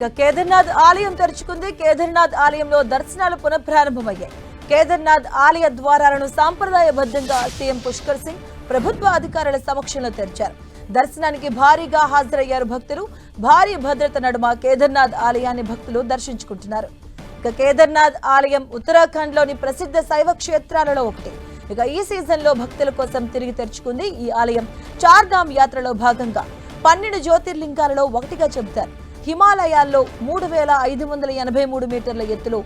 కేదార్నాథ్ ఆలయం తెరుచుకుంది. కేదార్నాథ్ ఆలయంలో దర్శనాలు పునఃప్రారంభమయ్యాయి. కేదార్నాథ్ ఆలయ ద్వారాలను సాంప్రదాయబద్ధంగా సీఎం పుష్కర్ సింగ్ ప్రభుత్వ అధికారుల సమక్షంలో తెరిచారు. దర్శనానికి భారీగా హాజరయ్యారు భక్తులు. భారీ భద్రత నడుమ కేదార్నాథ్ ఆలయాన్ని భక్తులు దర్శించుకుంటున్నారు. కేదార్నాథ్ ఆలయం ఉత్తరాఖండ్లోని ప్రసిద్ధ శైవ క్షేత్రాలలో ఒకటి. ఈ సీజన్లో భక్తుల కోసం తిరిగి తెరుచుకుంది. ఈ ఆలయం చార్ధామ్ యాత్రలో భాగంగా 12 జ్యోతిర్లింగాలలో ఒకటిగా చెబుతారు. హిమాలయాల్లో 3583 మీటర్ల ఎత్తులో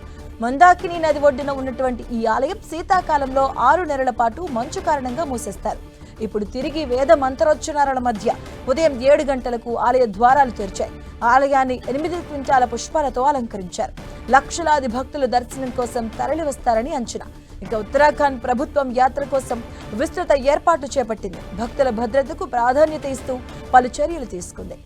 మందాకిని నది ఒడ్డున ఉన్నటువంటి ఈ ఆలయం శీతాకాలంలో 6 నెలల పాటు మంచు కారణంగా మూసేస్తారు. ఇప్పుడు తిరిగి వేద మంత్రోచ్చరణల మధ్య ఉదయం 7 గంటలకు ఆలయ ద్వారాలు తెరిచాయి. ఆలయాన్ని 8 క్వింటాల పుష్పాలతో అలంకరించారు. లక్షలాది భక్తులు దర్శనం కోసం తరలి వస్తారని అంచనా. ఉత్తరాఖండ్ ప్రభుత్వం యాత్ర కోసం విస్తృత ఏర్పాట్లు చేపట్టింది. భక్తుల భద్రతకు ప్రాధాన్యత ఇస్తూ పలు చర్యలు తీసుకుంది.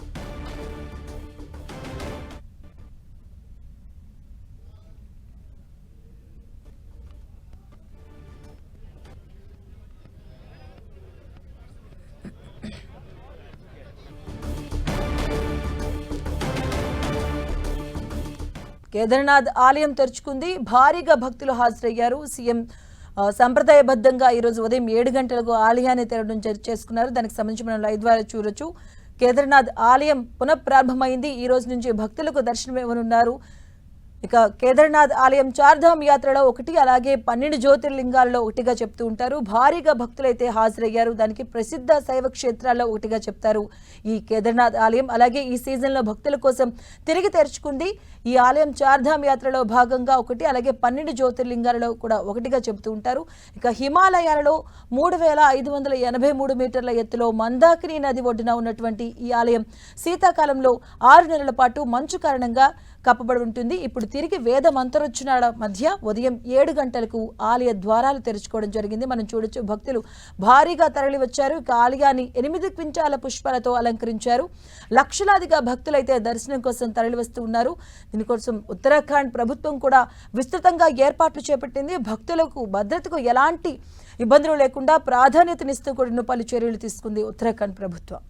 కేదార్నాథ్ ఆలయం తెరుచుకుంది. భారీగా భక్తులు హాజరయ్యారు. సీఎం సంప్రదాయబద్ధంగా ఈరోజు ఉదయం 7 గంటలకు ఆలయాన్ని తెరవడం చేసుకున్నారు. దానికి సంబంధించి మనం లైవ్ ద్వారా చూడొచ్చు. కేదార్నాథ్ ఆలయం పునఃప్రారంభమైంది. ఈ రోజు నుంచి భక్తులకు దర్శనం ఇవ్వనున్నారు. కేదార్నాథ్ ఆలయం చార్ధామ్ యాత్రలో ఒకటి, అలాగే 12 జ్యోతిర్లింగాల్లో ఒకటిగా చెప్తూ ఉంటారు. భారీగా భక్తులైతే హాజరయ్యారు. దానికి ప్రసిద్ధ శైవ క్షేత్రాల్లో ఒకటిగా చెప్తారు ఈ కేదార్నాథ్ ఆలయం. అలాగే ఈ సీజన్లో భక్తుల కోసం తిరిగి తెరుచుకుంది. ఈ ఆలయం చార్ధామ్ యాత్రలో భాగంగా ఒకటి, అలాగే 12 జ్యోతిర్లింగాలలో కూడా ఒకటిగా చెబుతూ ఉంటారు. హిమాలయాలలో 3583 మీటర్ల ఎత్తులో మందాకిని నది ఒడ్డున ఉన్నటువంటి ఈ ఆలయం శీతాకాలంలో 6 నెలల పాటు మంచు కారణంగా కప్పబడి ఉంటుంది. ఇప్పుడు తిరిగి వేద మంత్రోచ్చరణల మధ్య ఉదయం 7 గంటలకు ఆలయ ద్వారాలు తెరుచుకోవడం జరిగింది. మనం చూడొచ్చు, భక్తులు భారీగా తరలి వచ్చారు. ఆలయాన్ని 8 క్వింటాల పుష్పాలతో అలంకరించారు. లక్షలాదిగా భక్తులైతే దర్శనం కోసం తరలి వస్తూ ఉన్నారు. దీనికోసం ఉత్తరాఖండ్ ప్రభుత్వం కూడా విస్తృతంగా ఏర్పాట్లు చేపట్టింది. భక్తులకు భద్రతకు ఎలాంటి ఇబ్బందులు లేకుండా ప్రాధాన్యతనిస్తూ కూడా పలు చర్యలు తీసుకుంది ఉత్తరాఖండ్ ప్రభుత్వం.